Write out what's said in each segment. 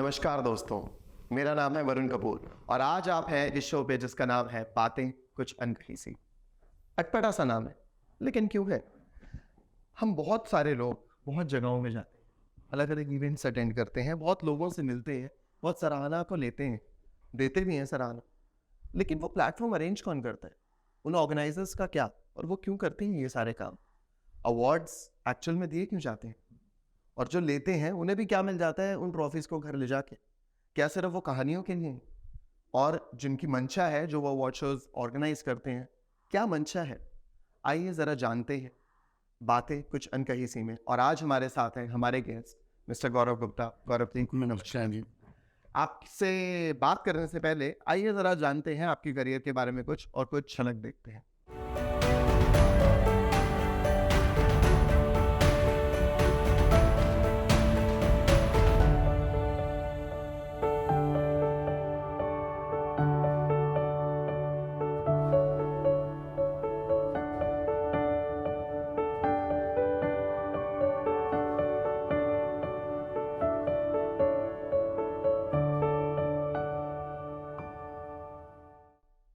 नमस्कार दोस्तों, मेरा नाम है वरुण कपूर और आज आप हैं इस शो पे जिसका नाम है बातें कुछ अनकही सी। अटपटा सा नाम है, लेकिन क्यों है? हम बहुत सारे लोग बहुत जगहों में जाते हैं, अलग अलग इवेंट्स अटेंड करते हैं, बहुत लोगों से मिलते हैं, बहुत सराहना को लेते हैं, देते भी हैं सराहना। लेकिन वो प्लेटफॉर्म अरेंज कौन करता है? उन ऑर्गेनाइजर्स का क्या, और वो क्यों करते हैं ये सारे काम? अवार्ड्स एक्चुअल में दिए क्यों जाते हैं? और जो लेते हैं उन्हें भी क्या मिल जाता है उन ट्रॉफीज को घर ले जाके? क्या सिर्फ वो कहानियों के लिए? और जिनकी मंशा है, जो वो अवार्ड शोज ऑर्गेनाइज करते हैं, क्या मंशा है? आइए जरा जानते हैं बातें कुछ अनकही सी में। और आज हमारे साथ हैं हमारे गेस्ट मिस्टर गौरव गुप्ता। गौरव जी, नमस्कार जी। आपसे बात करने से पहले आइए जरा जानते हैं आपके करियर के बारे में कुछ, और कुछ झलक देखते हैं।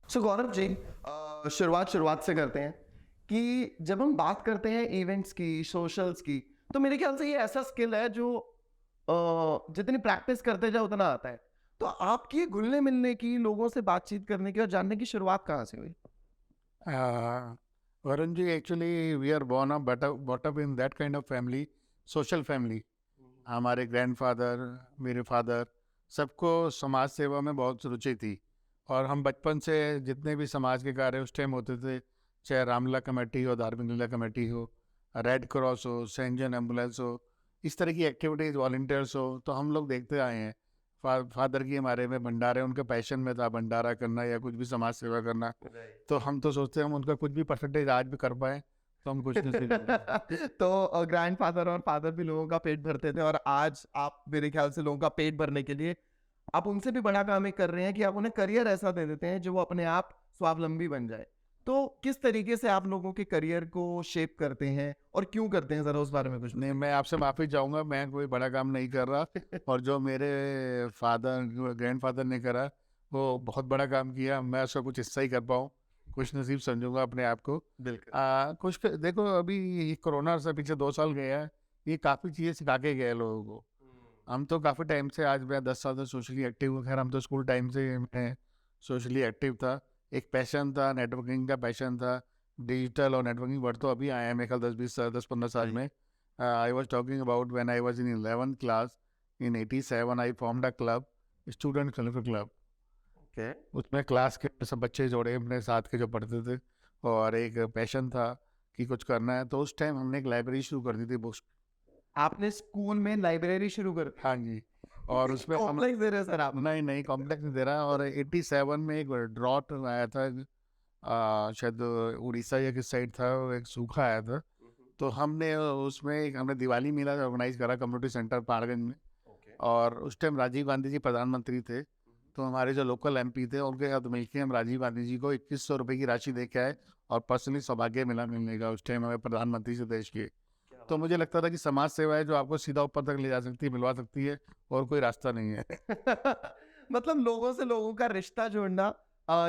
सो गौरव जी, शुरुआत से करते हैं कि जब हम बात करते हैं इवेंट्स की, सोशल्स की, तो मेरे ख्याल से ये ऐसा स्किल है जो जितनी प्रैक्टिस करते जाओ उतना आता है। तो आपकी घुलने मिलने की, लोगों से बातचीत करने की और जानने की शुरुआत कहाँ से हुई? Varun ji, actually we are born up brought up in that kind of family, social family. हमारे ग्रैंडफादर, मेरे फादर, सबको समाज सेवा में बहुत रुचि थी। और हम बचपन से जितने भी समाज के कार्य उस टाइम होते थे, चाहे रामलीला कमेटी हो, धार्मिक लीला कमेटी हो, रेड क्रॉस हो, सेंट जॉन एम्बुलेंस हो, इस तरह की एक्टिविटीज़, वॉल्टियर्स हो, तो हम लोग देखते आए हैं। फादर की हमारे में भंडारे, उनका पैशन में था भंडारा करना या कुछ भी समाज सेवा करना। तो हम तो सोचते हैं हम उनका कुछ भी परसेंटेज आज भी कर पाए तो हम कुछ नहीं सीख। तो ग्रैंडफादर और फादर भी लोगों का पेट भरते थे, और आज आप मेरे ख्याल से लोगों का पेट भरने के लिए आप उनसे भी बड़ा काम एक कर रहे हैं कि आप उन्हें करियर ऐसा दे देते हैं जो वो अपने आप स्वावलंबी बन जाए। तो किस तरीके से आप लोगों के करियर को शेप करते हैं और क्यों करते हैं, जरा उस बारे में कुछ नहीं, मैं आपसे माफ़ी चाहूँगा, मैं कोई बड़ा काम नहीं कर रहा। और जो मेरे ग्रैंडफादर ने करा, वो बहुत बड़ा काम किया। मैं उसका कुछ हिस्सा ही कर पाऊँ, खुश नसीब समझूंगा अपने आप को। बिल्कुल। देखो, अभी ये कोरोना से पीछे 2 साल गया है, ये काफ़ी चीज़ें सिखा के गए लोगों को। हम तो काफ़ी टाइम से, आज मैं 10 साल से सोशली एक्टिव हूँ। खैर, हम तो स्कूल टाइम से मैं सोशली एक्टिव था। एक पैशन था, नेटवर्किंग का पैशन था। डिजिटल और नेटवर्किंग वर्ड तो अभी आया है मेरे ख्याल 10-15 साल में। I was talking about when I was in 11th class in 87, I formed a club, student club. Okay. उसमें क्लास के सब बच्चे जोड़े अपने साथ के जो पढ़ते थे, और एक पैशन था कि कुछ करना है। तो उस टाइम हमने एक लाइब्रेरी शुरू कर दी थी, बुक्स। आपने स्कूल में लाइब्रेरी शुरू कर दी? हाँ जी। और उसमें हम, कॉम्प्लेक्स दे रहे हैं सर आप? नहीं कॉम्प्लेक्स नहीं दे रहा। और 87 में एक ड्रॉट आया था, शायद उड़ीसा या किस साइड था, वो एक सूखा आया था। तो हमने उसमें हमने दिवाली मेला ऑर्गेनाइज करा कम्युनिटी सेंटर पारगंज में। ओके। और उस टाइम राजीव गांधी जी प्रधानमंत्री थे। तो हमारे जो लोकल एमपी थे, उनके साथ मिलकर हम राजीव गांधी जी को 2100 रुपये की राशि दे के आए। और पर्सनली सौभाग्य मिला मिलने का उस टाइम हमें प्रधानमंत्री से, देश के। तो मुझे लगता था कि समाज सेवा है जो आपको सीधा ऊपर तक ले जा सकती है, मिलवा सकती है, और कोई रास्ता नहीं है। मतलब लोगों से लोगों का रिश्ता जोड़ना,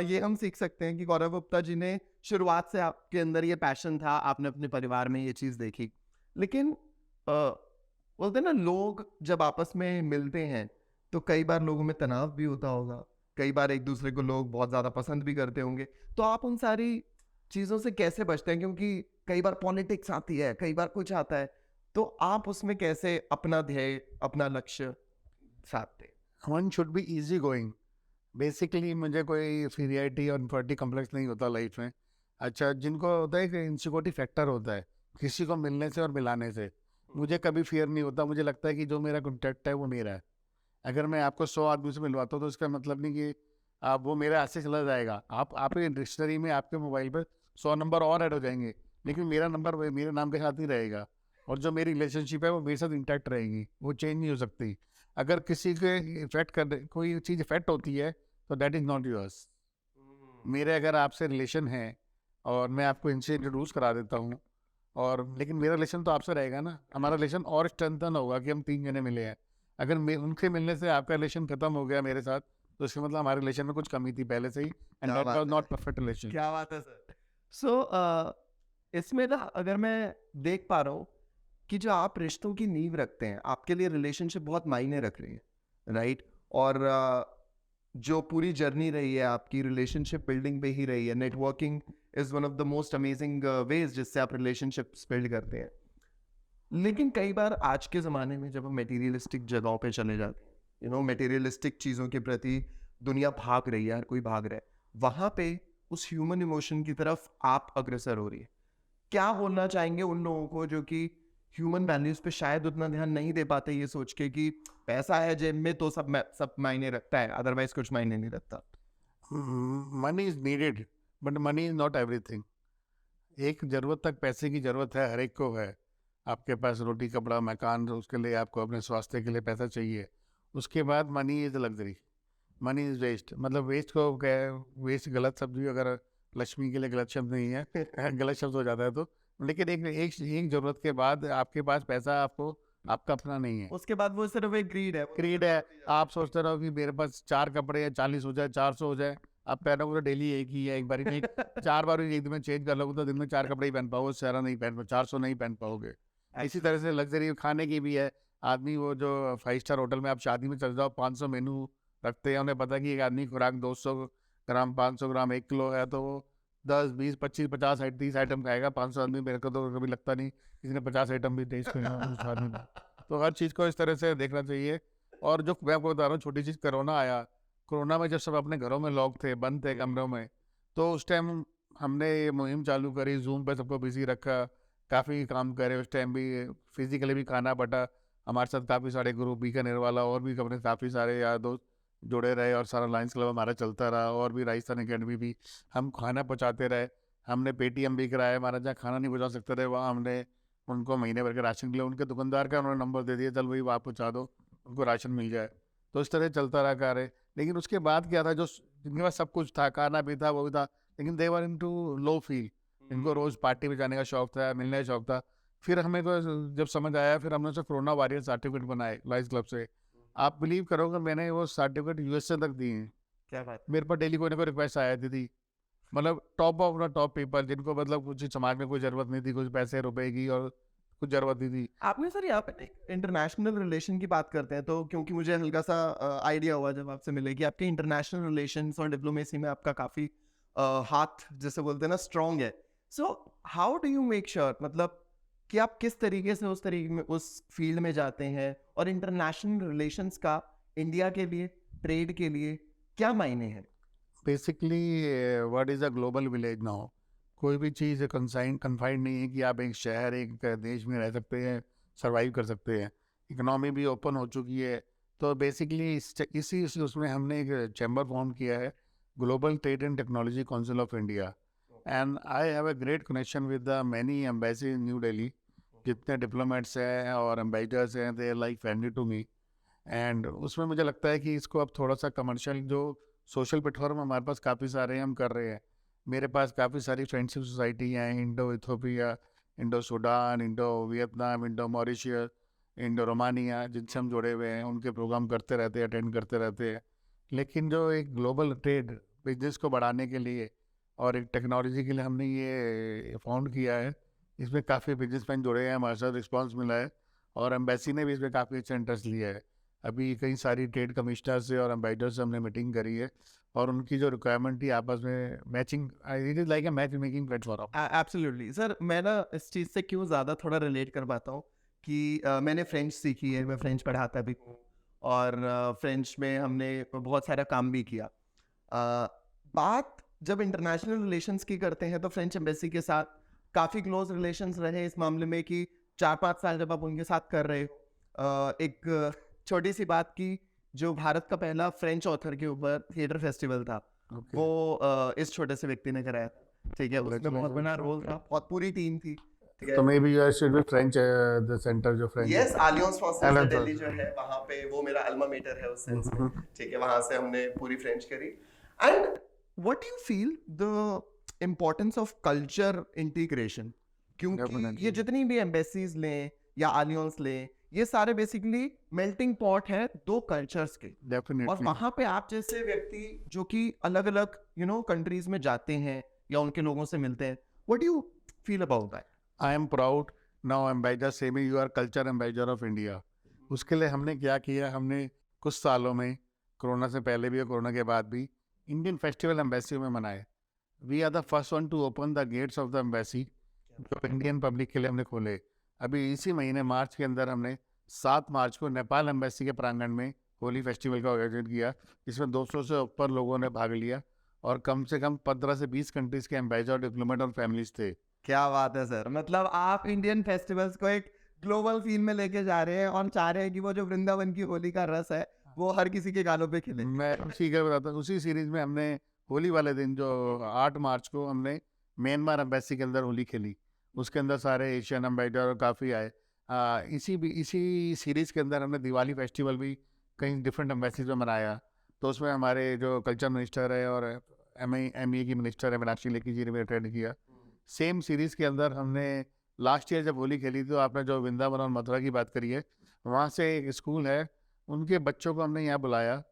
ये हम सीख सकते हैं कि गौरव गुप्ता जी ने, शुरुआत से आपके अंदर ये पैशन था, आपने अपने परिवार में ये चीज देखी। लेकिन बोलते हैं ना, लोग जब आपस में मिलते हैं तो कई बार लोगों में तनाव भी होता होगा, कई बार एक दूसरे को लोग बहुत ज्यादा पसंद भी करते होंगे। तो आप उन सारी चीजों से कैसे बचते हैं? क्योंकि कई बार पॉलिटिक्स आती है, कई बार कुछ आता है, तो आप उसमें कैसे अपना ध्येय, अपना लक्ष्य साधते हैं? One should be easy going. Basically मुझे कोई इंफीरियरिटी और इन्फॉर्टी कॉम्प्लेक्स नहीं होता लाइफ में। अच्छा, जिनको होता है कि इनसिक्योरिटी फैक्टर होता है किसी को मिलने से और मिलाने से, मुझे कभी फियर नहीं होता। मुझे लगता है कि जो मेरा कॉन्टैक्ट है वो मेरा है। अगर मैं आपको 100 आदमी से मिलवाता हूँ तो इसका मतलब नहीं कि आप वो मेरे हाथ से चला जाएगा। आप डिक्शनरी में आपके मोबाइल पर 100 नंबर और ऐड हो जाएंगे, लेकिन मेरा नंबर मेरे नाम के साथ ही रहेगा। और जो मेरी रिलेशनशिप है वो मेरे साथ इंटैक्ट रहेगी, वो चेंज नहीं हो सकती। अगर किसी के इफेक्ट कर, कोई चीज़ इफेक्ट होती है, तो दैट इज़ नॉट योर्स। मेरे अगर आपसे रिलेशन है और मैं आपको इनसे इंट्रोड्यूस करा देता हूँ, और लेकिन मेरा रिलेशन तो आपसे रहेगा ना। हमारा रिलेशन और स्ट्रेंथन होगा कि हम 3 जने मिले हैं। अगर उनसे मिलने से आपका रिलेशन खत्म हो गया मेरे साथ, तो इसका मतलब हमारे रिलेशन में कुछ कमी थी पहले से ही, एंड क्या दैट बात वाज है नॉट सर, परफेक्ट रिलेशन। क्या बात है सर। सो इसमें ना अगर मैं देख पा रहा हूँ कि जो आप रिश्तों की नींव रखते हैं, आपके लिए रिलेशनशिप बहुत मायने रख रही है, राइट? और जो पूरी जर्नी रही है आपकी रिलेशनशिप बिल्डिंग पे ही रही है। Networking is one of the most amazing ways जिससे आप रिलेशनशिप्स बिल्ड करते हैं। लेकिन कई बार आज के ज़माने में जब हम मटेरियलिस्टिक जगहों पे चले जाते हैं, मटेरियलिस्टिक चीज़ों के प्रति दुनिया भाग रही है, हर कोई भाग रहा है, वहाँ पे उस ह्यूमन इमोशन की तरफ आप अग्रसर हो रही है। क्या बोलना चाहेंगे उन लोगों को जो कि ह्यूमन वैल्यूज पे शायद उतना ध्यान नहीं दे पाते, ये सोच के कि पैसा है जेब में तो सब मायने रखता है, अदरवाइज कुछ मायने नहीं रखता। Money is needed, but money is not everything. एक ज़रूरत तक पैसे की ज़रूरत है, हर एक को है। आपके पास रोटी कपड़ा मकान, उसके लिए आपको अपने स्वास्थ्य के लिए पैसा चाहिए। उसके बाद money is luxury, money is waste. मतलब वेस्ट को वेस्ट गलत शब्द भी अगर लक्ष्मी के लिए गलत शब्द नहीं है गलत शब्द हो जाता है तो, लेकिन एक एक एक ज़रूरत के बाद आपके पास पैसा आपको आपका अपना नहीं है, उसके बाद वो सिर्फ एक ग्रीड है, क्रीड है। आप सोचते रहो कि मेरे पास 4 कपड़े हैं, 40 हो जाए, 400 हो जाए। आप पहनोगे तो डेली एक ही है, एक बारी में 4 बार एक दिन में चेंज कर लोगे तो दिन में 4 कपड़े ही पहन पाओगे, सारा नहीं पहन पाओगे, 400 नहीं पहन पाओगे। इसी तरह से लग्जरी खाने की भी है। आदमी वो जो 5 स्टार होटल में आप शादी में चल जाओ, 500 मेनू रखते हैं, उन्हें पता है कि एक आदमी खुराक 200 ग्राम, 500 ग्राम, 1 किलो है, तो वो 10 20 25 50 30 आइटम खाएगा। 500 आदमी, मेरे को तो कभी लगता नहीं किसी ने 50 आइटम भी टेस्ट किया उस आदमी ने। तो हर चीज़ को इस तरह से देखना चाहिए। और जो मैं आपको बता रहा हूँ, छोटी चीज़, कोरोना आया। कोरोना में जब सब अपने घरों में लॉक थे, बंद थे कमरों में, तो उस टाइम हमने ये मुहिम चालू करी, जूम पे सबको बिजी रखा, काफ़ी काम करे। उस टाइम भी फिजिकली भी खाना पटा। हमारे साथ काफ़ी सारे ग्रुप, बीकानेर वाला और भी अपने काफ़ी सारे यार दोस्त जुड़े रहे, और सारा लायंस क्लब हमारा चलता रहा, और भी राजस्थान अकेडमी भी हम खाना पहुँचाते रहे। हमने पेटीएम भी कराया, हमारा जहाँ खाना नहीं पहुँचा सकते थे वहाँ हमने उनको महीने भर के राशन के लिए, उनके दुकानदार का उन्होंने नंबर दे दिया, चल भाई आप पहुँचा दो, उनको राशन मिल जाए। तो इस तरह चलता रहा कार्य। लेकिन उसके बाद क्या था, जो जिनके पास सब कुछ था, खाना भी था, वो भी था, लेकिन दे वर इनटू लो फील। इनको रोज़ पार्टी में जाने का शौक था, मिलने का शौक था। फिर हमें को जब समझ आया, फिर हमने उसे कोरोना वॉरियर सर्टिफिकेट बनाए लाइन्स क्लब से। आप बिलीव करोगे, मैंने वो सर्टिफिकेट यूएसए तक दिए हैं। क्या बात। मेरे पास डेली कोई ना कोई रिक्वेस्ट आया थी, मतलब top of the top people, जिनको मतलब कुछ समाज में कोई ज़रूरत नहीं थी, कुछ पैसे रुपए की, और कुछ ज़रूरत नहीं थी। आपने सर यहाँ पे इंटरनेशनल रिलेशन की बात करते हैं, तो क्योंकि मुझे हल्का सा आइडिया हुआ जब आपसे मिले कि आपके इंटरनेशनल रिलेशंस और डिप्लोमेसी में आपका काफ़ी हाथ, जैसे बोलते हैं ना, स्ट्रॉन्ग है। So how do you make sure, मतलब कि आप किस तरीके से उस तरीके में उस फील्ड में जाते हैं, और इंटरनेशनल रिलेशंस का इंडिया के लिए, ट्रेड के लिए क्या मायने हैं? Basically what is a global village now. कोई भी चीज़ कन्फाइंड नहीं है कि आप एक शहर, एक देश में रह सकते हैं, सर्वाइव कर सकते हैं। इकोनॉमी भी ओपन हो चुकी है। तो बेसिकली इसी उसमें हमने एक चैम्बर फॉर्म किया है, global trade and technology council of India. And I have a great connection with the many embassy in New Delhi. जितने डिप्लोमेट्स हैं और एम्बेसडर्स हैं, they are like family to me. And उसमें मुझे लगता है कि इसको अब थोड़ा सा कमर्शियल, जो सोशल प्लेटफॉर्म हमारे पास काफ़ी सारे हैं, हम कर रहे हैं। मेरे पास काफ़ी सारी फ्रेंडशिप सोसाइटी हैं, Indo Ethiopia, Indo Sudan, Indo Vietnam, Indo Mauritius, Indo Romania, जिनसे हम जुड़े हुए हैं, उनके प्रोग्राम करते रहते हैं, अटेंड करते रहते हैं। लेकिन जो एक ग्लोबल ट्रेड बिजनेस को बढ़ाने के लिए और एक टेक्नोलॉजी के लिए हमने ये फाउंड किया है, इसमें काफ़ी बिजनेसमैन जुड़े हैं, हमारे साथ रिस्पॉन्स मिला है, और एम्बेसी ने भी इसमें काफ़ी अच्छा इंटरेस्ट लिया है। अभी कई सारी ट्रेड कमिश्नर से और एम्बेसडर से हमने मीटिंग करी है, और उनकी जो रिक्वायरमेंट थी आपस में matching, it is like a match making platform. Absolutely sir, मैं ना इस चीज़ से क्यों ज़्यादा थोड़ा रिलेट कर पाता हूँ कि मैंने फ्रेंच सीखी है, मैं फ्रेंच पढ़ाता भी हूँ, और फ्रेंच में हमने बहुत सारा काम भी किया। बात जब इंटरनेशनल रिलेशंस की करते हैं, तो फ्रेंच एम्बेसी के साथ काफ़ी क्लोज रिलेशंस रहे इस मामले में कि 4-5 साल जब आप उनके साथ कर रहे हो। एक छोटी सी बात की, जो भारत का पहला फ्रेंच ऑथर के ऊपर थिएटर फेस्टिवल था, वो इस छोटे से व्यक्ति ने कराया था। ठीक है, उसमें बहुत बड़ा रोल था, बहुत पूरी टीम थी। ठीक है, तो maybe you should be French, the centre जो French yes, Alliance Française Alliance Delhi Française। जो है, वहाँ पे वो मेरा अल्मा मेटर है उस सेंस में। ठीक है, वहाँ से हमने पूरी फ्रेंच करी। And what do you feel the importance of culture integration? क्योंकि Definitely। ये जितनी भी एम्बेसीज लें या आलियांस लें ये सारे बेसिकली मेल्टिंग पॉट है दो कल्चर्स के। और डेफिनेटली वहां पे आप जैसे व्यक्ति जो कि अलग अलग कंट्रीज में जाते हैं या उनके लोगों से मिलते हैं, what do you feel about that? I am proud now ambassador semi you our culture ambassador of India. उसके लिए हमने क्या किया, हमने कुछ सालों में, कोरोना से पहले भी और कोरोना के बाद भी, इंडियन फेस्टिवल एम्बेसी में मनाए। We are the first one to open the gates of the embassy, जो इंडियन पब्लिक के लिए हमने खोले। अभी इसी महीने मार्च के अंदर हमने 7 मार्च को नेपाल एम्बेसी के प्रांगण में होली फेस्टिवल का आयोजन किया, जिसमें 200 से ऊपर लोगों ने भाग लिया और कम से कम 15 से 20 कंट्रीज के एम्बेसडर, डिप्लोमेट और फैमिलीज थे। क्या बात है सर, मतलब आप इंडियन फेस्टिवल्स को एक ग्लोबल फील में लेके जा रहे हैं और चाह रहे हैं कि वो जो वृंदावन की होली का रस है वो हर किसी के गालों पे खिले। मैं उसी का बताता हूँ, उसी सीरीज में हमने होली वाले दिन जो 8 मार्च को हमने म्यांमार एम्बेसी के अंदर होली खेली। उसके अंदर सारे एशियन एम्बेसडर काफ़ी आए। इसी सीरीज़ के अंदर हमने दिवाली फेस्टिवल भी कई डिफरेंट एम्बेसीज में मनाया। तो उसमें हमारे जो कल्चर मिनिस्टर है और ME की मिनिस्टर है मीनाक्षी लेखी जी ने भी अटेंड किया। सेम सीरीज़ के अंदर हमने लास्ट ईयर जब होली खेली, तो आपने जो वृंदावन और मथुरा की बात करी है, वहाँ से एक स्कूल है, उनके बच्चों को हमने यहाँ बुलाया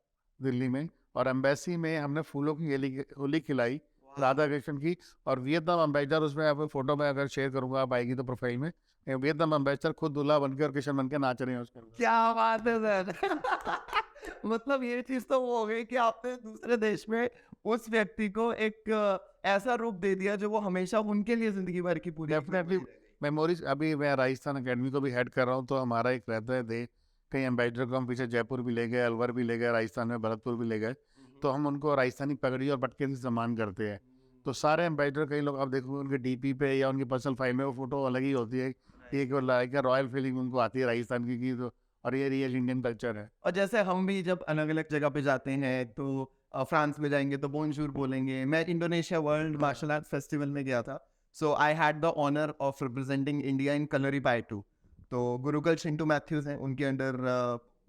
दिल्ली में, और एम्बेसी में हमने फूलों की होली खिलाई राधा कृष्ण की। और वियतनाम एम्बेसडर, उसमें आप फोटो में अगर शेयर करूंगा आप आएगी तो प्रोफाइल में, वियतनाम एम्बेसडर खुद दूल्हा बनकर और कृष्ण बनकर नाच रहे हैं उसके अंदर। क्या बात है सर मतलब ये चीज तो वो हो गई कि आपने दूसरे देश में उस व्यक्ति को एक ऐसा रूप दे दिया जो वो हमेशा उनके लिए जिंदगी भर की पूरी डेफिनेटली मेमोरीज। अभी मैं राजस्थान अकेडमी को भी हेड कर रहा हूँ, तो हमारा एक रहता है डे, कई एम्बेसडर को हम पीछे जयपुर भी ले गए, अलवर भी ले गए, राजस्थान में भरतपुर भी ले गए, तो हम उनको राजस्थानी पगड़ी और पटके से सम्मान करते हैं। तो सारे एम्बेसडर, कई लोग आप देखोगे उनके DP पे या उनकी पर्सनल फाइल में वो फोटो अलग ही होती है, एक लाइक रॉयल फीलिंग उनको आती है राजस्थान की तो, और ये रियल इंडियन कल्चर है। और जैसे हम भी जब अलग अलग जगह पे जाते हैं तो फ्रांस में जाएंगे तो बोनजूर बोलेंगे। मैं Indonesia world martial arts festival में गया था, so I had the honour of representing India in Kalaripayattu. तो गुरुकुल चिंटू मैथ्यूज हैं, उनके अंडर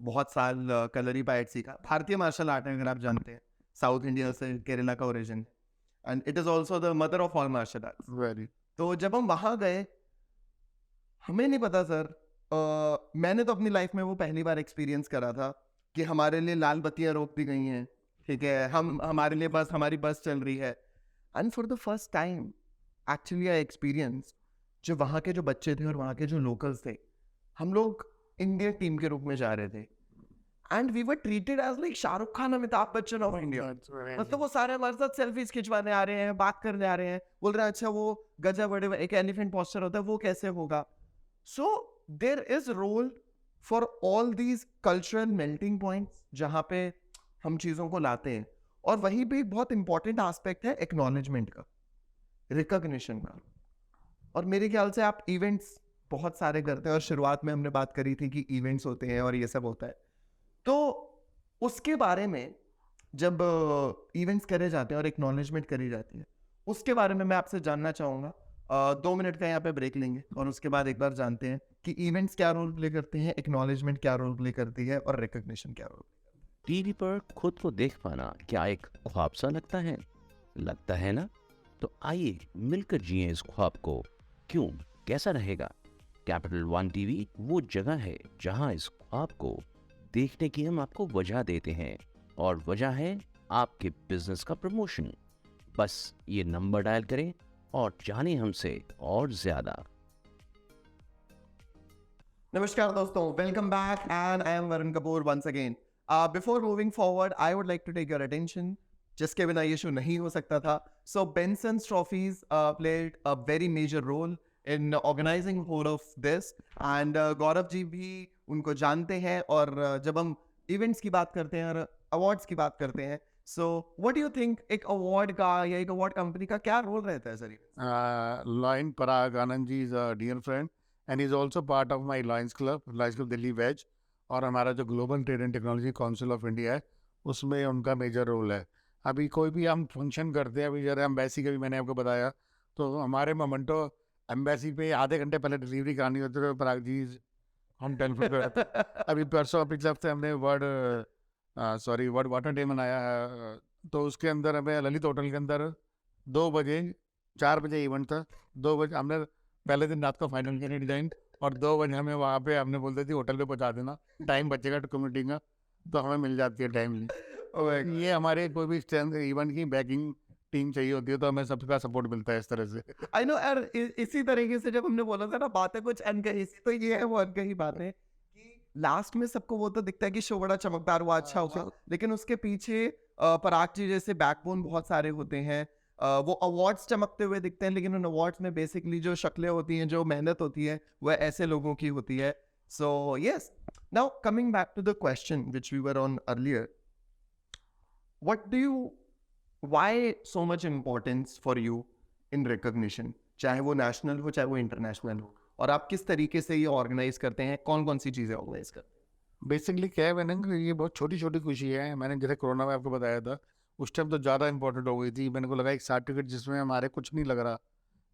बहुत साल कलरीपायट सीखा। भारतीय मार्शल आर्ट है, अगर आप जानते हैं, साउथ इंडिया से केरला का origin, and it is also the mother of all martial arts. Very तो जब हम वहाँ गए, हमें नहीं पता सर, मैंने तो अपनी लाइफ में वो पहली बार एक्सपीरियंस करा था कि हमारे लिए लाल बत्तियां रोक दी गई हैं, ठीक है, हमारे लिए बस हमारी बस चल रही है। And for the first time actually I experience, जो वहाँ के जो बच्चे थे और वहाँ के जो लोकल्स थे, हम लोग इंडियन टीम के रूप में जा रहे थे, and we were treated as like Shahrukh Khan, Amitabh Bachchan of India. मतलब वो सारे हमारे साथ सेल्फीज खिंचवाने आ रहे हैं, बात करने आ रहे हैं, बोल रहे हैं अच्छा वो गजा बड़े एक एलिफेंट पोस्चर होता है वो कैसे होगा। So there is role for all these cultural melting points जहाँ पे हम चीज़ों को लाते हैं। और वहीं पे एक बहुत इंपॉर्टेंट एस्पेक्ट है एक्नॉलेजमेंट का, रिकॉग्निशन का। और मेरे ख्याल से आप इवेंट्स बहुत सारे करते हैं, और शुरुआत में हमने बात करी थी कि इवेंट्स होते हैं और ये सब होता है, तो उसके बारे में जब इवेंट्स करे जाते हैं और एक्नॉलेजमेंट करी जाती है, उसके बारे में मैं आपसे जानना चाहूँगा। 2 मिनट का यहाँ पे ब्रेक लेंगे और उसके बाद एक बार जानते हैं कि इवेंट्स क्या रोल प्ले करते हैं, एक्नॉलेजमेंट क्या रोल प्ले करती है और रिकॉग्निशन क्या रोल। टीवी पर खुद को देख पाना क्या एक ख्वाब सा लगता है? लगता है ना? तो आइए मिलकर जिए इस ख्वाब को। क्यों, कैसा रहेगा? कैपिटल वन टीवी वो जगह है जहां इस ख्वाब को देखने की हम आपको वजह देते हैं, और वजह है आपके बिजनेस का प्रमोशन। बस ये नंबर डायल करें और जाने हमसे और ज्यादा। नमस्कार दोस्तों, welcome back and I am Varun Kapoor once again. Before moving forward I would like to take your attention, जिसके बिना ये शो नहीं हो सकता था। So Bensons trophies played a very major role in organising whole of this, and Gaurav ji भी उनको जानते हैं। और जब हम इवेंट्स की बात करते हैं और अवार्ड्स की बात करते हैं, so what do you think एक अवार्ड का या एक अवार्ड कंपनी का क्या रोल रहता है sir? Lion Parag Anand ji is a dear friend and he's also part of my Lions Club Delhi Wedge, और हमारा जो global trade and technology council of India है उसमें उनका मेजर रोल है। अभी कोई भी हम फंक्शन करते हैं, अभी जरा एम्बेसी का भी मैंने आपको बताया, तो हमारे मोमेंटो एम्बेसी पे आधे घंटे पहले डिलीवरी करानी होती है, तो पराग जी हम टेलीफोन कर अभी परसों पिछले हफ्ते हमने वर्ल्ड वाटर डे मनाया है, तो उसके अंदर हमें ललित होटल के अंदर 4 बजे इवेंट था, 2 बजे हमने पहले दिन रात को फाइनल किया डिजाइन, और 2 बजे हमें वहाँ पे हमने बोल दी थी होटल पे पहुँचा देना, टाइम बचेगा कम्युनिटी का, तो हमें मिल जाती है टाइमली। Oh my God. ये हमारे कोई भी स्ट्रेंथ इवेंट की बैकिंग टीम चाहिए होती है, तो हमें सबका सपोर्ट मिलता है इस तरह से। आई नो यार, इसी तरीके से जब हमने बोला था ना बातें कुछ अनकही सी, तो ये है वो अनकही बातें कि लास्ट में सबको वो तो दिखता है कि शो बड़ा चमकदार हुआ, अच्छा हुआ, लेकिन उसके पीछे पराग जी जैसे बैकबोन बहुत सारे होते हैं। वो अवार्ड्स चमकते हुए दिखते हैं, लेकिन उन अवार्ड्स में बेसिकली जो शक्लें होती हैं, जो मेहनत होती है, वह ऐसे लोगों की होती है। So yes, now coming back to the question which we were on earlier, what do you, why so much importance for you in recognition, चाहे वो नेशनल हो चाहे वो इंटरनेशनल हो, और आप किस तरीके से ये ऑर्गेनाइज करते हैं, कौन कौन सी चीजें ऑर्गेनाइज करते हैं? बेसिकली क्या है मैंने, ये बहुत छोटी छोटी खुशी है। मैंने जैसे कोरोना में आपको बताया था, उस टाइम तो ज़्यादा इंपॉर्टेंट हो गई थी। मैंने को लगा एक सर्टिफिकेट जिसमें हमारे कुछ नहीं लग रहा,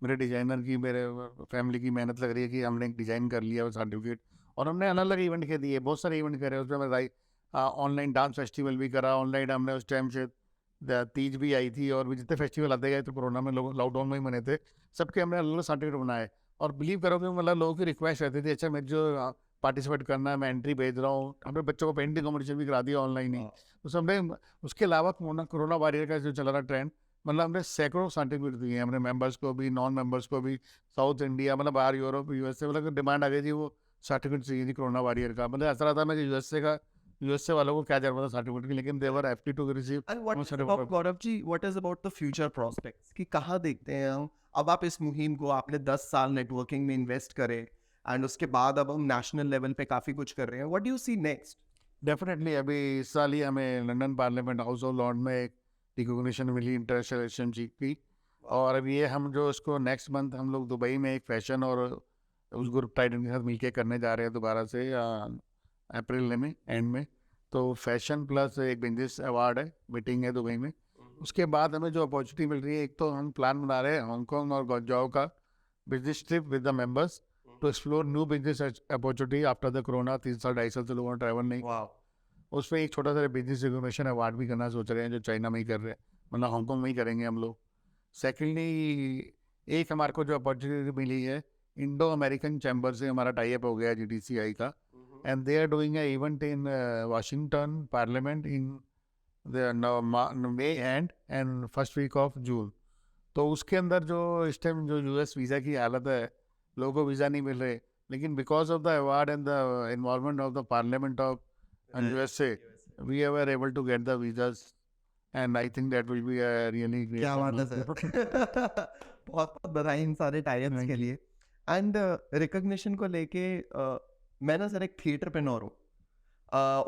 मेरे डिज़ाइनर की, मेरे फैमिली की मेहनत लग रही है कि हमने एक डिज़ाइन कर लिया वो सर्टिफिकेट, और हमने अलग अलग इवेंट के दिए, बहुत सारे इवेंट करे। उसमें मैं ऑनलाइन डांस फेस्टिवल भी करा, ऑनलाइन हमने उस टाइम से तीज भी आई थी, और भी जितने फेस्टिवल आते गए तो कोरोना में लोग लॉकडाउन में ही बने थे, सबके हमने अलग अलग सर्टिफिकेट बनाए। और बिलीव करोगे, मतलब लोगों की रिक्वेस्ट रहती थी, अच्छा मेरे जो पार्टिसिपेट करना है, मैं एंट्री भेज रहा हूँ। हमने बच्चों को पेंटिंग कॉम्पिटिशन भी करा दिया ऑनलाइन ही। तो सबने, उसके अलावा कोरोना वॉरियर का जो चल रहा ट्रेंड, मतलब हमने सैकड़ों सर्टिफिकेट दिए हैं हमने मेंबर्स को भी, नॉन मेंबर्स को भी, साउथ इंडिया, मतलब बाहर यूरोप यूएसए, मतलब डिमांड आ गई थी वो सर्टिफिकेट चाहिए थी कोरोना वॉरियर का। मतलब ऐसा रहा था मैं कि यूएसए वालों को क्या जरूरत है सर्टिफिकेट की, लेकिन they were happy to receive. And what is about, Gaurav ji, what is about the future prospects, कि कहाँ देखते हैं हम? अब आप इस मुहिम को, आपने 10 साल नेटवर्किंग में इन्वेस्ट करे, एंड उसके बाद अब हम नेशनल लेवल पे काफी कुछ कर रहे हैं, what do you see next? Definitely अभी इस साल ही हमें London parliament house of lord में एक रिकॉग्निशन मिली इंटरनेशनल रिलेशनशिप की, और अब ये हम जो उसको नेक्स्ट मंथ हम लोग दुबई में एक फैशन और उस ग्रुप टाइटन के साथ मिलके करने जा रहे हैं दोबारा से, अप्रैल में एंड में। तो फैशन प्लस एक बिजनेस अवार्ड है, मीटिंग है दुबई में। उसके बाद हमें जो अपॉर्चुनिटी मिल रही है, एक तो हम प्लान बना रहे हैं हांगकांग और गुड़गांव का business trip with the members to explore new business opportunity after the corona. 3 साल 2.5 साल से लोगों ने ट्रैवल नहीं। उसमें एक छोटा सा बिजनेस रिकॉग्निशन अवार्ड भी करना सोच रहे हैं, जो चाइना में ही कर रहे हैं, मतलब हांगकांग में ही करेंगे हम लोग। सेकेंडली, एक हमारे को जो अपॉर्चुनिटी मिली है, इंडो अमेरिकन चैम्बर से हमारा टाई अप हो गया GTCI का, and they are doing an event in Washington Parliament in the May and first week of June। तो उसके अंदर जो इस टाइम जो US वीज़ा की हालत है, लोगों को वीज़ा नहीं मिल रहे, लेकिन because of the award and the involvement of the parliament of USA, we were able to get the visas, and I think that will be a really great। क्या बात है सर। बहुत बहुत बधाई इन सारे टाइप्स के लिए। एंड रिकॉग्निशन को लेके मैं ना सर एक थिएटरप्रेन्योर हूँ।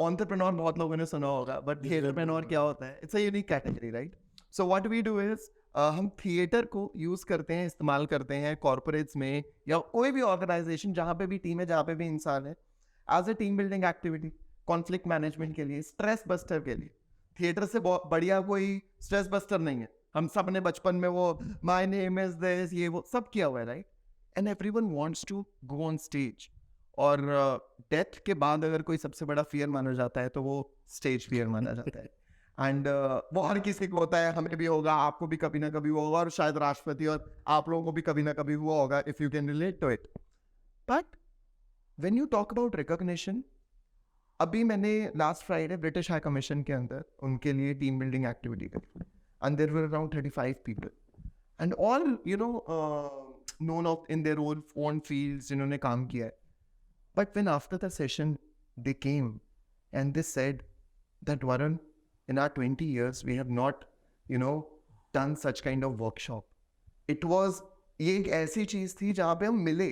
एंटरप्रेन्योर बहुत लोगों ने सुना होगा, बट थिएटरप्रेन्योर क्या होता है? It's a unique category, right? So what we do is, हम थिएटर को यूज करते हैं, इस्तेमाल करते हैं कॉर्पोरेट्स में या कोई भी ऑर्गेनाइजेशन जहाँ पे भी टीम है, जहाँ पे भी इंसान है, as a team building activity, conflict management के लिए, स्ट्रेस बस्टर के लिए। थिएटर से बढ़िया कोई स्ट्रेस बस्टर नहीं है। हम सब ने बचपन में वो माय नेम इज दिस, ये वो सब किया हुआ है, right? And everyone wants to go on stage. और डेथ के बाद अगर कोई सबसे बड़ा फियर माना जाता है तो वो स्टेज फियर माना जाता है। एंड वो हर किसी को होता है, हमें भी होगा, आपको भी कभी ना कभी हुआ होगा, और शायद राष्ट्रपति और आप लोगों को भी कभी ना कभी हुआ होगा, if you can relate to it. But when you talk about recognition, अभी मैंने last Friday British high commission के अंदर उनके लिए टीम बिल्डिंग एक्टिविटी करी, and there were around 35 people, and all you know known of in their own fields, जिन्होंने काम किया है। But when after the session they came and they said that Varun, in our 20 years we have not, done such kind of workshop. It was, ये एक ऐसी चीज थी जहाँ पे हम मिले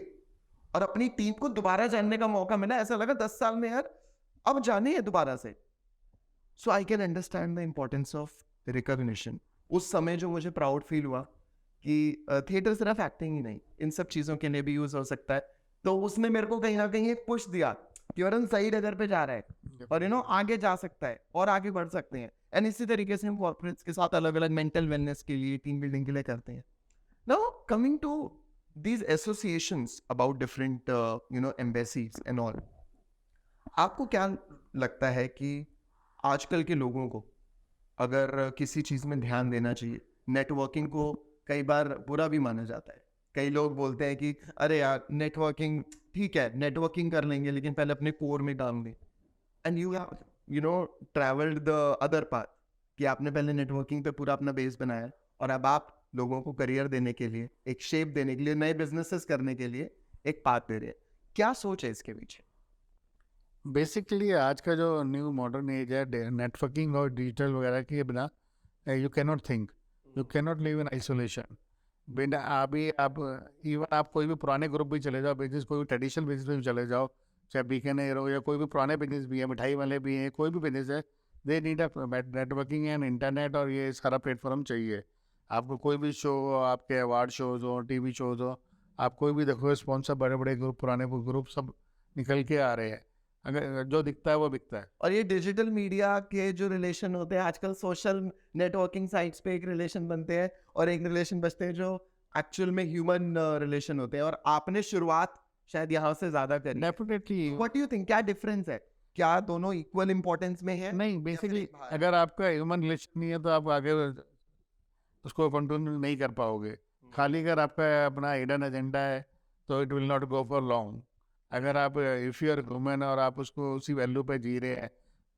और अपनी टीम को दोबारा जानने का मौका मिला। ऐसा लगा 10 साल में यार अब जाने हैं दोबारा से। So I can understand the importance of recognition। उस समय जो मुझे प्राउड फील हुआ कि थिएटर सिर्फ एक्टिंग ही नहीं, इन सब चीजों के लिए भी यूज हो सकता है, तो उसने मेरे को कहीं ना कहीं एक पुश दिया कि वरुण सही डगर पे जा रहा है और आगे जा सकता है और आगे बढ़ सकते हैं। एंड इसी तरीके से हम कॉर्पोरेट्स के साथ अलग अलग मेंटल वेलनेस के लिए, टीम बिल्डिंग के लिए करते हैं। Now coming to these associations about different embassies and all, आपको क्या लगता है कि आजकल के लोगों को अगर किसी चीज में ध्यान देना चाहिए? नेटवर्किंग को कई बार बुरा भी माना जाता है, कई लोग बोलते हैं कि अरे यार नेटवर्किंग ठीक है, नेटवर्किंग कर लेंगे लेकिन पहले अपने कोर में काम दें। And you have travelled the other path कि आपने पहले नेटवर्किंग पे पूरा अपना बेस बनाया है और अब आप लोगों को करियर देने के लिए, एक शेप देने के लिए, नए बिजनेसेस करने के लिए एक पाथ दे रहे हैं। क्या सोच है इसके पीछे? बेसिकली आज का जो न्यू मॉडर्न एज है, नेटवर्किंग और डिजिटल वगैरह के बिना you can not think, you can not live in isolation. बिना अभी आप इवन आप कोई भी पुराने ग्रुप भी चले जाओ, बिजनेस कोई भी ट्रेडिशनल बिजनेस में भी चले जाओ, चाहे बीकानेर हो या कोई भी पुराने बिजनेस भी है, मिठाई वाले भी हैं, कोई भी बिजनेस है, they need a networking and internet और ये सारा प्लेटफॉर्म चाहिए। आपको कोई भी शो हो, आपके अवार्ड शोज हो, टीवी शोज हो, आप कोई भी देखो स्पॉन्सर बड़े बड़े ग्रुप, पुराने ग्रुप सब निकल के आ रहे हैं। अगर जो दिखता है वो बिकता है। और ये डिजिटल मीडिया के जो रिलेशन होते हैं आजकल, सोशल नेटवर्किंग साइट्स पे एक रिलेशन बनते हैं और एक रिलेशन बचते हैं जो एक्चुअल में ह्यूमन रिलेशन होते हैं, और आपने शुरुआत शायद यहाँ से ज्यादा करी। Definitely what do you think, क्या डिफरेंस है? क्या दोनों इक्वल इंपॉर्टेंस में है? नहीं, बेसिकली अगर आपका ह्यूमन रिलेशन नहीं है तो आप आगे उसको कंटिन्यू नहीं कर पाओगे। खाली अगर आपका अपना हिडन एजेंडा है तो it will not go for long. अगर आप इफ़ यू आर ह्यूमन और आप उसको उसी वैल्यू पे जी रहे हैं,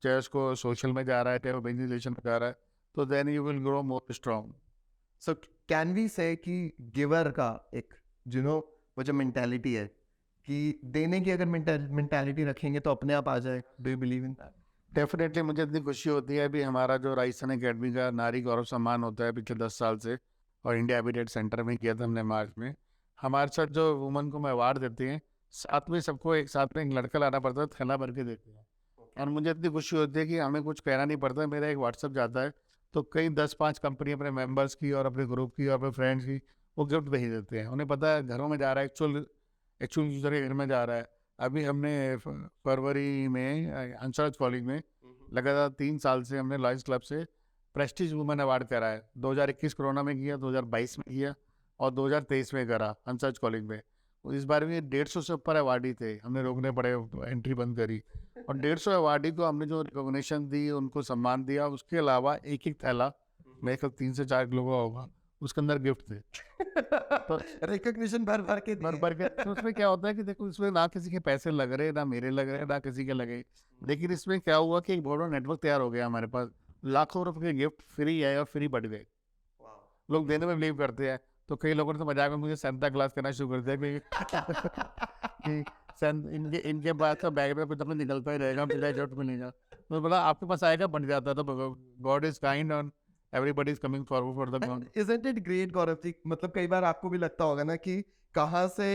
चाहे उसको सोशल में जा रहा है, चाहे वो बिजनेस रिलेशन में जा रहा है, तो then you will grow more strong. So can we say कि गिवर का एक वो जो मेंटालिटी है कि देने की अगर मेंटालिटी रखेंगे तो अपने आप आ जाए। Do you believe in that? Definitely मुझे इतनी खुशी होती है। अभी हमारा जो राजस्थान अकेडमी का नारी गौरव सम्मान होता है पिछले 10 साल से, और इंडिया हैबिटेट सेंटर में किया था हमने मार्च में। हमारे साथ जो वुमन को हम अवार्ड देते हैं, साथ में सबको एक साथ में एक लड़का लाना पड़ता है, थैला भर के देते हैं। और मुझे इतनी खुशी होती है कि हमें कुछ कहना नहीं पड़ता। मेरा एक व्हाट्सअप जाता है तो कई 10-5 कंपनी अपने मेंबर्स की और अपने ग्रुप की और अपने फ्रेंड्स की वो गिफ्ट भेज देते हैं। उन्हें पता है घरों में जा रहा है, एक्चुअल यूजर के घर में जा रहा है। अभी हमने फरवरी में अंशराज कॉलेज में लगातार 3 साल से हमने लॉयर्स क्लब से प्रेस्टीज वुमेन अवार्ड करा है। 2021 कोरोना में किया, 2022 में किया और 2023 में करा अंशराज कॉलेज में। इस बार में 150 से ऊपर अवार्डी थे, हमने रोकने पड़े, एंट्री बंद करी। और 150 अवार्डी को हमने जो रिकॉग्निशन दी, उनको सम्मान दिया, उसके अलावा एक एक थैला, मेरे ख्याल 3 से 4 किलो का होगा, उसके अंदर गिफ्ट थे। तो रिकॉग्निशन भर भर के तो उसमें क्या होता है कि देखो, इसमें ना किसी के पैसे लग रहे, ना मेरे लग रहे, ना किसी के लगे, लेकिन इसमें क्या हुआ कि एक बहुत बड़ा नेटवर्क तैयार हो गया हमारे पास। लाखों रुपए के गिफ्ट फ्री है और फ्री बढ़ गए। लोग देने में बिलीव करते हैं। तो कई लोगों ने तो मजाक में मुझे सेंटा क्लास करना शुरू कर दिया कि इनके पास तो बैग में कुछ अपने निकलता ही रहेगा, बिना गिफ्ट मिलेगा। तो बोला आपके पास आएगा, बन जाता। तो गॉड इज काइंड और everybody is coming forward for the God. Isn't it great Gaurav ji? मतलब कई बार आपको भी लगता होगा ना कि कहाँ से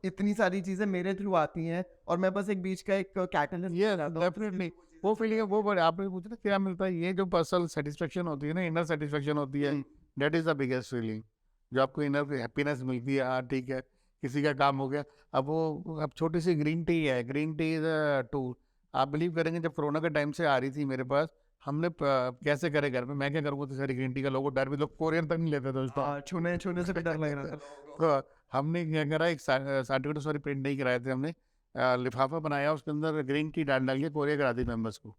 इतनी सारी चीजें मेरे थ्रू आती हैं और मैं बस एक बीच का एक कैटलिस्ट। ये डेफिनेटली वो फीलिंग है। वो आपने पूछा ना क्या मिलता है, ये जो पर्सनल सेटिस्फेक्शन होती है ना, इनर सेटिस्फेक्शन होती है, that is the biggest feeling. जो आपको इनर हैप्पीनेस मिलती है, हाँ ठीक है किसी का काम हो गया। अब छोटी सी ग्रीन टी है, green tea is a tool. आप बिलीव करेंगे, जब कोरोना के टाइम से आ रही थी मेरे पास, हमने कैसे करे घर में, मैं क्या करूँगा, तो सारी ग्रीन टी का लोगो डर भी, लोग कोरियर तक नहीं लेते दोस्तों, छूने से भी डर लग रहा था। तो हमने क्या करा, एक सर्टिफिकेट सॉरी प्रिंट नहीं कराए थे हमने, लिफाफा बनाया, उसके अंदर ग्रीन टी डाल के कोरियर करा दी मेंबर्स को।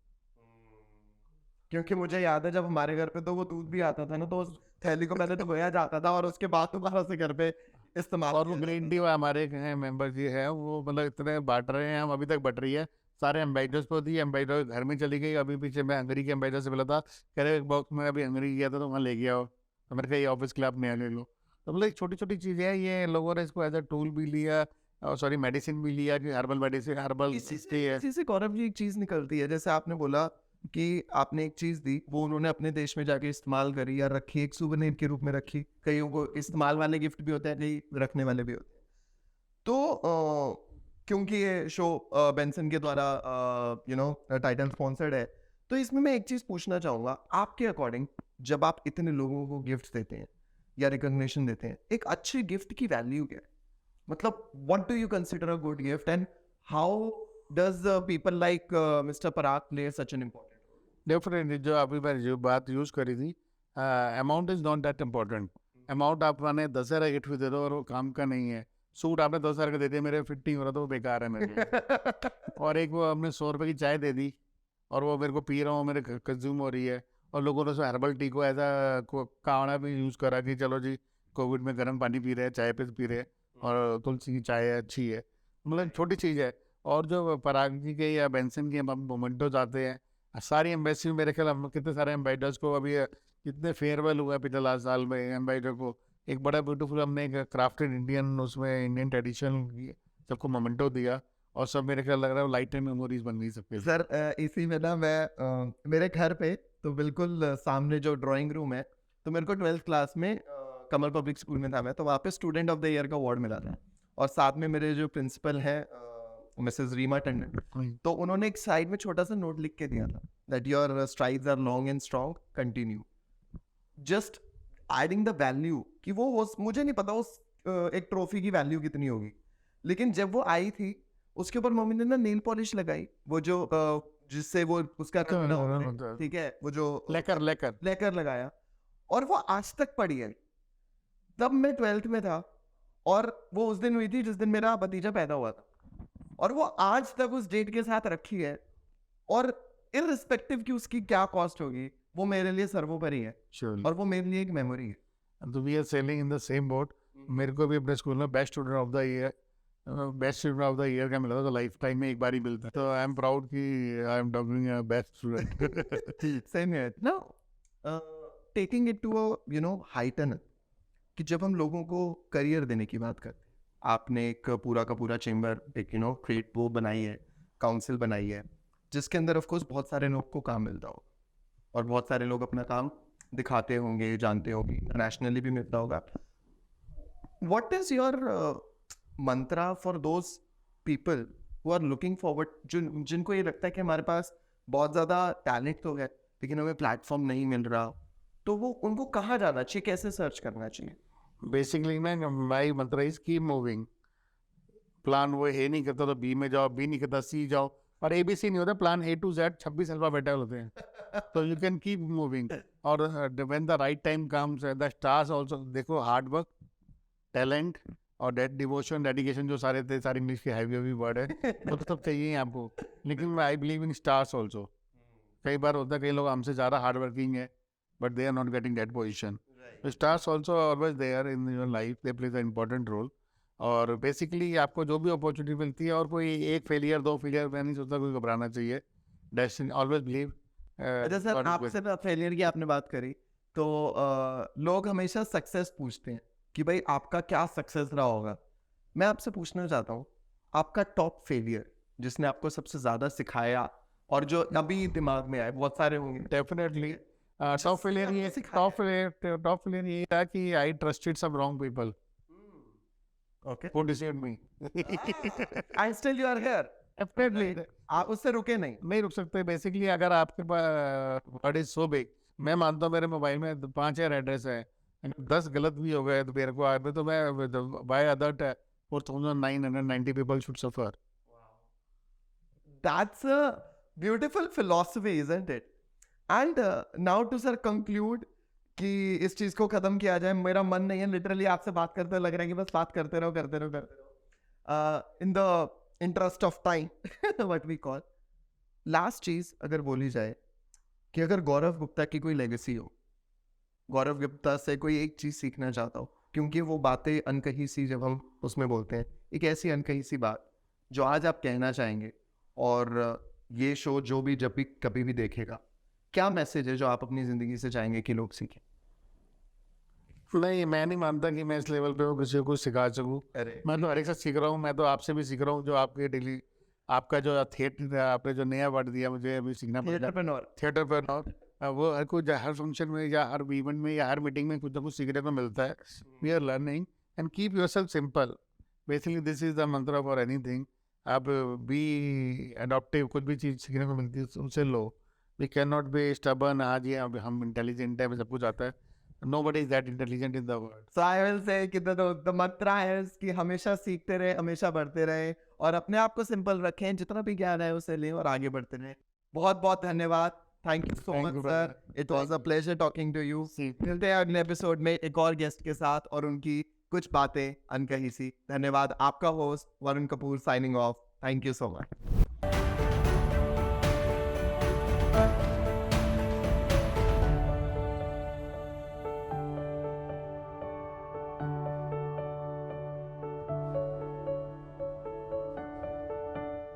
क्योंकि मुझे याद है जब हमारे घर पे तो वो दूध भी आता था ना, तो उस थैली को पहले तो धोया जाता था और उसके बाद दोबारा से घर पे इस्तेमाल। और वो ग्रीन टी हमारे हैं मेंबर जी है, वो मतलब इतने बांट रहे हैं, हम अभी तक बट रही है। सारे एम्बेसडर्स को दी, एम्बेसडर घर में चली गई। अभी पीछे मैं हंगरी के एम्बेसडर से मिला था, कह रहे एक बॉक्स में अभी हंगरी गया था तो वहाँ ले गया हो, तो मैंने कहा ये ऑफिस के लिए आप नया ले लो। तो मतलब छोटी छोटी चीज़ें हैं, ये लोगों ने इसको एज अ टूल भी लिया, और सॉरी मेडिसिन भी लिया कि हर्बल मेडिसिन, हर्बल है। इसी से गौरव जी एक चीज निकलती है, जैसे आपने बोला कि आपने एक चीज दी, वो उन्होंने अपने देश में जाके इस्तेमाल करी या रखी, एक सुवेनिर के रूप में रखी। कईयों को इस्तेमाल वाले गिफ्ट भी होते हैं, कई रखने वाले भी होते हैं। तो क्योंकि ये शो बेंसन के द्वारा टाइटल स्पॉन्सर्ड है, तो इसमें मैं एक चीज पूछना चाहूंगा, आपके अकॉर्डिंग जब आप इतने लोगों को गिफ्ट देते हैं या रिकॉग्निशन देते हैं, एक अच्छे गिफ्ट की वैल्यू क्या है? मतलब what do you consider a good gift and how does people like mister Parag play such an important? Definitely जो अभी मैं जो बात यूज़ करी थी, amount is not that important. Amount आप मैंने 10,000 गिफ्ट भी दे दो और वो काम का नहीं है। सूट आपने 10,000 का दे दिया, मेरे फिट नहीं हो रहा तो वो बेकार है मेरे को। और एक वो हमने 100 रुपये की चाय दे दी और वो मेरे को पी रहा हूँ, मेरे कंज्यूम हो रही है, और लोगों ने उस हर्बल टी को एज अ काढ़ा भी यूज़ करा कि चलो जी कोविड में गर्म पानी पी रहे हैं, चाय पे पी रहे हैं, और तुलसी की चाय अच्छी है, मतलब छोटी चीज़ है। और जो पराग के या बेंसन के हम मोमेंटोज आते हैं, सारी एम्बेसी में मेरे ख्याल हम कितने सारे एम्बेसडर्स को अभी कितने फेयरवेल हुआ है पिछले लास्ट साल में एम्बेसडर को। एक बड़ा ब्यूटीफुल हमने एक क्राफ्टेड इंडियन उसमें इंडियन ट्रेडिशन सबको मोमेंटो दिया, और सब मेरे ख्याल लग रहा है लाइफ टाइम मेमोरीज बन गई सबके। सर इसी में ना मैं मेरे घर पे तो बिल्कुल सामने जो ड्राइंग रूम है, तो मेरे को 12th क्लास में कमल पब्लिक स्कूल में था मैं, तो वहाँ पे स्टूडेंट ऑफ द ईयर का अवार्ड मिला था। और साथ में मेरे जो प्रिंसिपल हैं मिसेस रीमा टंडन, तो उन्होंने एक साइड में छोटा सा नोट लिख के दिया था that your strides are long and strong, continue. Just adding the value कि वो मुझे नहीं पता उस एक ट्रॉफी की वैल्यू कितनी होगी, लेकिन जब वो आई थी उसके ऊपर मम्मी ने ना नेल पॉलिश लगाई, वो जो जिससे वो उसका ठीक है, वो जो लेकर लगाया, और वो आज तक पड़ी है। तब मैं 12th में था, और वो उस दिन हुई थी जिस दिन मेरा भतीजा पैदा हुआ था, और वो आज तक उस डेट के साथ रखी है, और इररिस्पेक्टिव कि उसकी क्या कॉस्ट होगी, वो मेरे लिए सर्वोपरि है, और वो मेरे लिए एक मेमोरी है। तो we are sailing in the same boat. मेरे को भी अपने स्कूल में best student of the year का मिला था, तो लाइफ टाइम में एक बार ही मिलता है, तो आई एम प्राउड कि I am talking best student. Same है ना, taking it to a heighten, कि जब हम लोगों को करियर देने की बात करते हैं, आपने एक पूरा का पूरा चेम्बर एक क्रिएट वो बनाई है, काउंसिल बनाई है, जिसके अंदर ऑफ कोर्स बहुत सारे लोग को काम मिलता हो, और बहुत सारे लोग अपना काम दिखाते होंगे, जानते होंगे, इंटरनेशनली भी मिलता होगा। What is your mantra for those people who are looking forward, जिनको ये लगता है कि हमारे पास बहुत ज़्यादा टैलेंट तो है लेकिन हमें प्लेटफॉर्म नहीं मिल रहा, तो वो उनको कहाँ जाना चाहिए, कैसे सर्च करना चाहिए? बेसिकली ना माई मंत्र इज कीप मूविंग। प्लान वो ए नहीं करता तो बी में जाओ, बी नहीं करता सी जाओ, और ABC नहीं होता, plan A to Z 26 alphabet होते हैं। तो यू कैन कीप मूविंग, और when the right time comes the stars also. देखो हार्ड वर्क, टैलेंट और डिवोशन, डेडिकेशन, जो सारे थे, सारे इंग्लिश के हैवी वर्ड है, वो तो सब चाहिए ही आपको, लेकिन I believe in stars also. कई बार होता है कई लोग हमसे ज़्यादा हार्ड वर्किंग है but they are not getting that position. Stars also always there in your life, they plays a important role. और बेसिकली आपको जो भी अपॉर्चुनिटी मिलती है, और कोई एक फेलियर, दो फेलियर, मैं नहीं सोचता कोई घबराना चाहिए। Destiny, always believe. अच्छा सर, आपसे ना फेलियर की आपने बात करी, तो लोग हमेशा सक्सेस पूछते हैं कि भाई आपका क्या सक्सेस रहा होगा। मैं आपसे पूछना चाहता हूँ, आपका टॉप फेलियर जिसने आपको सबसे ज़्यादा सिखाया, और जो अभी दिमाग में आए, बहुत सारे होंगे। डेफिनेटली टॉप फेलियर ये था कि I trusted some wrong people Okay. who deceived me. And still you are here. Definitely. आप उससे रुके नहीं रुक सकते। बेसिकली अगर आपके पास वर्ड इज सो बिग, मैं मानता हूँ मेरे मोबाइल में 5,000 एड्रेस है, 10 गलत भी हो गए तो मेरे को आए, तो मैं by other 4,990 people should suffer. That's a beautiful philosophy, isn't it? And now to sir conclude कि इस चीज को खत्म किया जाए, मेरा मन नहीं है, लिटरली आपसे बात करते लग रहा है कि बस बात करते रहो। In the interest of time, what we call last चीज अगर बोली जाए कि अगर गौरव गुप्ता की कोई लेगेसी हो, गौरव गुप्ता से कोई एक चीज सीखना चाहता हो, क्योंकि वो बातें अनकही सी जब हम उसमें बोलते हैं, एक ऐसी अनकही सी बात जो आज आप कहना चाहेंगे, और ये शो जो भी जब भी कभी भी देखेगा, क्या मैसेज है जो आप अपनी जिंदगी से चाहेंगे कि लोग सीखें? नहीं, मैं नहीं मानता कि मैं इस लेवल पे हूँ किसी को कुछ सिखा सकूँ। मैं तो हर एक से सीख रहा हूँ, मैं तो आपसे भी सीख रहा हूँ, जो आपके डेली आपका जो थिएटर, आपने जो नया वर्ड दिया मुझे अभी सीखना पड़ेगा, थिएटर पे नॉर। वो हर कोई हर फंक्शन में या हर इवेंट में या हर मीटिंग में कुछ ना कुछ सीखने को मिलता है। We are learning and keep yourself simple. Basically this is the mantra for anything. आप बी एडॉप्टिव, कुछ भी चीज़ सीखने को मिलती है उनसे लो। We can not be stubborn, आज ये हम इंटेलिजेंट है, सब कुछ आता है। Nobody is that intelligent in the world. So I will say कि the mantra है कि हमेशा सीखते रहे, हमेशा बढ़ते रहे, और अपने आप को सिंपल रखें, जितना भी ज्ञान है उसे लें और आगे बढ़ते रहें। बहुत बहुत धन्यवाद। Thank you so much sir, it was a pleasure talking to you. मिलते हैं अगले एपिसोड में एक और गेस्ट के साथ और उनकी कुछ बातें अनकही सी। धन्यवाद। आपका host Varun Kapoor signing off. Thank you so much.